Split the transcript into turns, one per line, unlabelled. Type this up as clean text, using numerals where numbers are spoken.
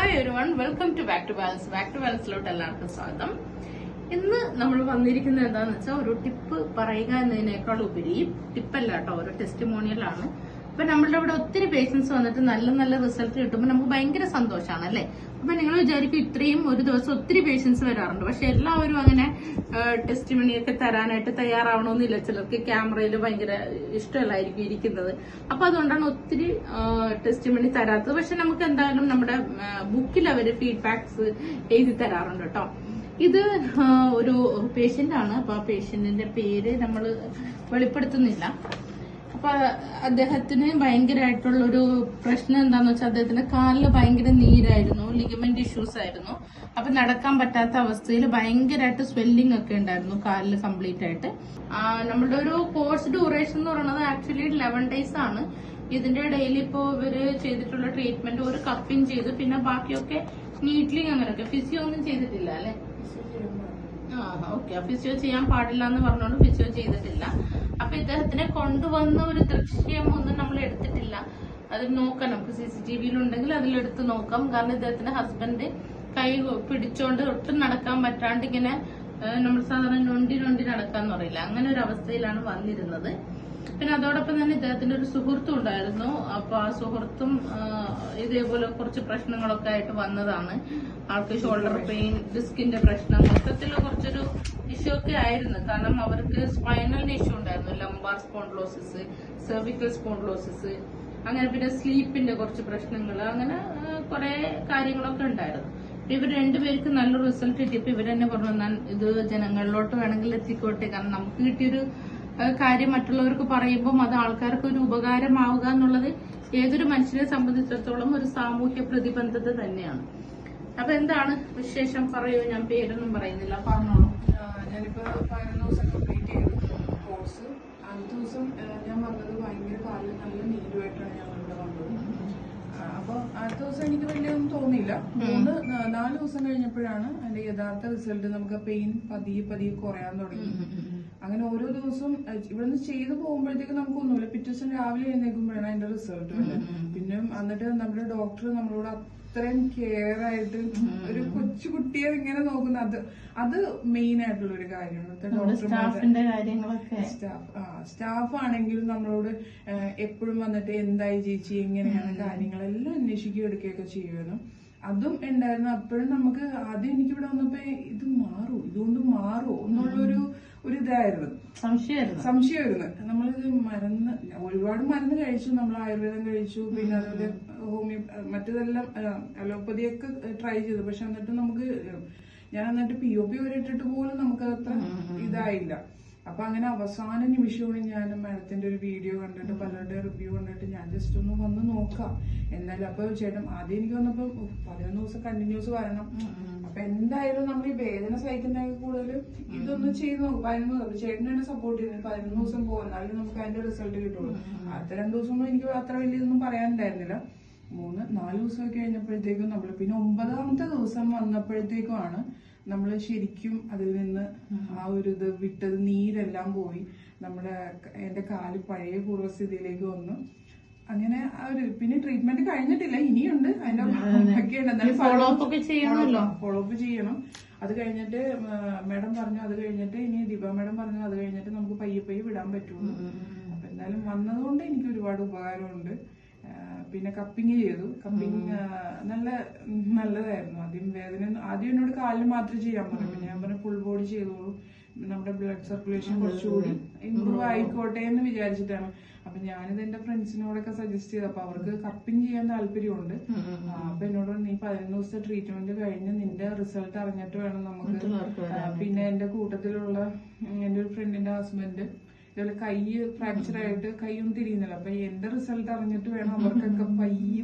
Hi everyone, welcome to back to ബാലൻസിലോട്ട് എല്ലാവർക്കും സ്വാഗതം. ഇന്ന് നമ്മൾ വന്നിരിക്കുന്നത് എന്താന്ന് വെച്ചാൽ ഒരു ടിപ്പ് പറയുക എന്നതിനേക്കാൾ ഉപരി ടിപ്പല്ല കേട്ടോ, ഒരു ടെസ്റ്റിമോണിയലാണ്. അപ്പൊ നമ്മളുടെ ഇവിടെ ഒത്തിരി പേഷ്യൻസ് വന്നിട്ട് നല്ല നല്ല റിസൾട്ട് കിട്ടുമ്പോൾ നമുക്ക് ഭയങ്കര സന്തോഷമാണ് അല്ലേ. അപ്പൊ നിങ്ങൾ വിചാരിക്കും ഇത്രയും ഒരു ദിവസം ഒത്തിരി പേഷ്യൻസ് വരാറുണ്ട്, പക്ഷെ എല്ലാവരും അങ്ങനെ ടെസ്റ്റിമണിയൊക്കെ തരാനായിട്ട് തയ്യാറാവണമെന്നില്ല. ചിലർക്ക് ക്യാമറയിൽ ഭയങ്കര ഇഷ്ടമല്ലായിരിക്കും ഇരിക്കുന്നത്. അപ്പൊ അതുകൊണ്ടാണ് ഒത്തിരി ടെസ്റ്റിമണി തരാത്തത്. പക്ഷെ നമുക്ക് എന്തായാലും നമ്മുടെ ബുക്കിൽ അവര് ഫീഡ്ബാക്സ് എഴുതി തരാറുണ്ട് കേട്ടോ. ഇത് ഒരു പേഷ്യന്റ് ആണ്. അപ്പൊ ആ പേഷ്യന്റിന്റെ പേര് നമ്മൾ വെളിപ്പെടുത്തുന്നില്ല. അപ്പൊ അദ്ദേഹത്തിന് ഭയങ്കരമായിട്ടുള്ളൊരു പ്രശ്നം എന്താന്ന് വെച്ചാൽ അദ്ദേഹത്തിന്റെ കാലില് ഭയങ്കര നീരായിരുന്നു, ലിഗമെന്റ് ഇഷ്യൂസ് ആയിരുന്നു. അപ്പൊ നടക്കാൻ പറ്റാത്ത അവസ്ഥയിൽ ഭയങ്കരമായിട്ട് സ്വെല്ലിംഗ് ഒക്കെ ഉണ്ടായിരുന്നു കാലില് കംപ്ലീറ്റ് ആയിട്ട്. നമ്മുടെ ഒരു കോഴ്സ് ഡ്യൂറേഷൻ എന്ന് പറയുന്നത് ആക്ച്വലി 11 days ആണ്. ഇതിന്റെ ഇടയിൽ ഇപ്പോ ഇവര് ചെയ്തിട്ടുള്ള ട്രീറ്റ്മെന്റ് ഒരു കപ്പിങ് ചെയ്തു, പിന്നെ ബാക്കിയൊക്കെ നീറ്റ്ലിങ് അങ്ങനെയൊക്കെ. ഫിസിയോ ഒന്നും ചെയ്തിട്ടില്ല അല്ലെ? ഓക്കെ, ഫിസിയോ ചെയ്യാൻ പാടില്ല എന്ന് പറഞ്ഞോണ്ട് ഫിസിയോ ചെയ്തിട്ടില്ല. അപ്പൊ ഇദ്ദേഹത്തിനെ കൊണ്ടുവന്ന ഒരു ദൃശ്യം ഒന്നും നമ്മൾ എടുത്തിട്ടില്ല. അത് നോക്കാം, നമുക്ക് CCTVയിലുണ്ടെങ്കിൽ അതിലെടുത്ത് നോക്കാം. കാരണം ഇദ്ദേഹത്തിന്റെ ഹസ്ബൻഡ് കൈ പിടിച്ചോണ്ട് ഒട്ടും നടക്കാൻ പറ്റാണ്ട് ഇങ്ങനെ നമ്മൾ സാധാരണ നൊണ്ടി നടക്കാന്ന് പറയില്ല, അങ്ങനെ ഒരു അവസ്ഥയിലാണ് വന്നിരുന്നത്. പിന്നെ അതോടൊപ്പം തന്നെ ഇദ്ദേഹത്തിന്റെ ഒരു സുഹൃത്തും ഉണ്ടായിരുന്നു. അപ്പൊ ആ സുഹൃത്തും ഇതേപോലെ കുറച്ച് പ്രശ്നങ്ങളൊക്കെ ആയിട്ട് വന്നതാണ്. ആൾക്ക് ഷോൾഡർ പെയിൻ, ഡിസ്കിന്റെ പ്രശ്നം, മൊത്തത്തിൽ കുറച്ചൊരു ഇഷ്യൂ ഒക്കെ ആയിരുന്നു. കാരണം അവർക്ക് സ്പൈനലിന് ഇഷ്യൂ ഉണ്ടായിരുന്നു, ലംബാർ സ്പോണ്ടിലോസിസ്, സെർവിക്കൽ സ്പോണ്ടിലോസിസ്, അങ്ങനെ പിന്നെ സ്ലീപ്പിന്റെ കുറച്ച് പ്രശ്നങ്ങൾ, അങ്ങനെ കുറെ കാര്യങ്ങളൊക്കെ ഉണ്ടായിരുന്നു. ഇവർ രണ്ടുപേർക്ക് നല്ലൊരു റിസൾട്ട് കിട്ടിയപ്പോ ഇവർ തന്നെ പറഞ്ഞു, ഞാൻ ഇത് ജനങ്ങളിലോട്ട് വേണമെങ്കിൽ എത്തിക്കോട്ടെ. കാരണം നമുക്ക് കിട്ടിയൊരു കാര്യം മറ്റുള്ളവർക്ക് പറയുമ്പോൾ അത് ആൾക്കാർക്ക് ഒരു ഉപകാരമാവുക എന്നുള്ളത് ഏതൊരു മനുഷ്യനെ സംബന്ധിച്ചിടത്തോളം ഒരു സാമൂഹ്യ പ്രതിബദ്ധത തന്നെയാണ്. അപ്പൊ എന്താണ് വിശേഷം പറയൂ. ഞാൻ പേരൊന്നും പറയുന്നില്ല, പറഞ്ഞോളൂ.
ഞാനിപ്പോ 11 ദിവസം കംപ്ലീറ്റ് ചെയ്തു കോഴ്സ്. 5 ദിവസം ഞാൻ വന്നത് ഭയങ്കര കാലിൽ നല്ല നീരുമായിട്ടാണ് ഞാൻ ഇവിടെ വന്നത്. അപ്പൊ 5 ദിവസം എനിക്ക് വലിയൊന്നും തോന്നിയില്ല. 4 ദിവസം കഴിഞ്ഞപ്പോഴാണ് അതിന്റെ യഥാർത്ഥ റിസൾട്ട്. നമുക്ക് പെയിൻ പതിയെ കുറയാൻ തുടങ്ങി. അങ്ങനെ ഓരോ ദിവസവും ഇവിടുന്ന് ചെയ്തു പോകുമ്പോഴത്തേക്ക് നമുക്കൊന്നുമില്ല. പിറ്റേ ദിവസം രാവിലെ എഴുന്നേൽക്കുമ്പോഴാണ് അതിന്റെ റിസൾട്ട് വരുന്നത്. പിന്നെ എന്നിട്ട് നമ്മുടെ ഡോക്ടർ നമ്മളോട് അത്രയും കെയർ ആയിട്ട് ഒരു കൊച്ചുകുട്ടിയെ ഇങ്ങനെ നോക്കുന്നത്, അത് മെയിൻ ആയിട്ടുള്ള ഒരു കാര്യമാണ്. സ്റ്റാഫ് ആണെങ്കിലും നമ്മളോട് എപ്പോഴും വന്നിട്ട് എന്തായി ചേച്ചി, എങ്ങനെയാണ് കാര്യങ്ങളെല്ലാം അന്വേഷിക്കുകയും എടുക്കുകയൊക്കെ ചെയ്യുമായിരുന്നു. അതും ഉണ്ടായിരുന്നു. അപ്പോഴും നമുക്ക് ആദ്യം എനിക്കിവിടെ വന്നപ്പോ ഇതുകൊണ്ട് മാറുമോ എന്നുള്ളൊരു ഇതായിരുന്നു, സംശയമായിരുന്നു. നമ്മളിത് ഒരുപാട് മരുന്ന് കഴിച്ചു. നമ്മൾ ആയുർവേദം കഴിച്ചു, പിന്നെ അതുപോലെ മറ്റേതെല്ലാം അലോപ്പതിയൊക്കെ ട്രൈ ചെയ്തു. പക്ഷെ എന്നിട്ട് ഞാൻ എന്നിട്ട് POP വരെ ഇട്ടിട്ട് പോലും നമുക്ക് അത്ര ഇതായില്ല. അപ്പൊ അങ്ങനെ അവസാന നിമിഷമാണ് ഞാൻ മാഡത്തിന്റെ ഒരു വീഡിയോ കണ്ടിട്ട്, പലരുടെ റിവ്യൂ കണ്ടിട്ട് ഞാൻ ജസ്റ്റ് ഒന്ന് വന്ന് നോക്കാം എന്നാലും. അപ്പൊ ചേട്ടൻ ആദ്യം എനിക്ക് വന്നപ്പോ 11 ദിവസം കണ്ടിന്യൂസ് വരണം. അപ്പൊ എന്തായാലും നമ്മൾ ഈ വേദന സഹിക്കുന്നതിന് കൂടുതൽ ഇതൊന്ന് ചെയ്ത് നോക്കും. 11 ദിവസം ചേട്ടൻ തന്നെ സപ്പോർട്ട് ചെയ്തു. 11 ദിവസം പോകുന്നാലും നമുക്ക് അതിന്റെ റിസൾട്ട് കിട്ടുള്ളൂ. അടുത്ത 2 ദിവസമൊന്നും എനിക്ക് അത്ര വലിയ ഇതൊന്നും പറയാനുണ്ടായിരുന്നില്ല. 3-4 ദിവസമൊക്കെ കഴിഞ്ഞപ്പോഴത്തേക്കും പിന്നെ 9ാമത്തെ ദിവസം വന്നപ്പോഴത്തേക്കുമാണ് നമ്മൾ ശരിക്കും അതിൽ നിന്ന് ആ ഒരു ഇത് വിട്ടത്. നീരെല്ലാം പോയി, എന്റെ കാല് പഴയ പൂർവ്വസ്ഥിതിയിലേക്ക് വന്നു. അങ്ങനെ പിന്നെ ട്രീറ്റ്മെന്റ് കഴിഞ്ഞിട്ടില്ല, ഇനിയുണ്ട്. അതിന്റെ ഫോളോ അപ്പ് ചെയ്യണം. അത് കഴിഞ്ഞിട്ട് മാഡം പറഞ്ഞു, അത് കഴിഞ്ഞിട്ട് ഇനി ദീപ മാഡം പറഞ്ഞു, അത് കഴിഞ്ഞിട്ട് നമുക്ക് പയ്യെ വിടാൻ പറ്റുള്ളൂ. അപ്പൊ എന്തായാലും വന്നതുകൊണ്ട് എനിക്ക് ഒരുപാട് ഉപകാരമുണ്ട്. പിന്നെ കപ്പിങ് ചെയ്തു. കപ്പിങ് നല്ലതായിരുന്നു. ആദ്യം എന്നോട് കാലിന് മാത്രമേ ചെയ്യാൻ പറഞ്ഞു. പിന്നെ ഞാൻ പറഞ്ഞു ഫുൾ ബോഡി ചെയ്തോളൂ, നമ്മുടെ ബ്ലഡ് സർക്കുലേഷൻ കുറച്ചുകൂടി ഇമ്പ്രൂവ് ആയിക്കോട്ടെ എന്ന് വിചാരിച്ചിട്ടാണ്. അപ്പൊ ഞാനിത് എന്റെ ഫ്രണ്ട്സിനോടൊക്കെ സജസ്റ്റ് ചെയ്തു. അപ്പൊ അവർക്ക് കപ്പിങ് ചെയ്യാൻ താല്പര്യമുണ്ട്. അപ്പൊ എന്നോട് നീ 11 ദിവസത്തെ ട്രീറ്റ്മെന്റ് കഴിഞ്ഞ് നിന്റെ റിസൾട്ട് അറിഞ്ഞിട്ട് വേണം നമുക്ക്. പിന്നെ എന്റെ കൂട്ടത്തിലുള്ള എന്റെ ഒരു ഫ്രണ്ടിന്റെ ഹസ്ബൻഡ് ഇതുപോലെ കൈ ഫ്രാക്ചർ ആയിട്ട് കൈയൊന്നും തിരിയുന്നില്ല. അപ്പൊ എന്റെ റിസൾട്ട് അറിഞ്ഞിട്ട് വേണം അവർക്കൊക്കെ പയ്യെ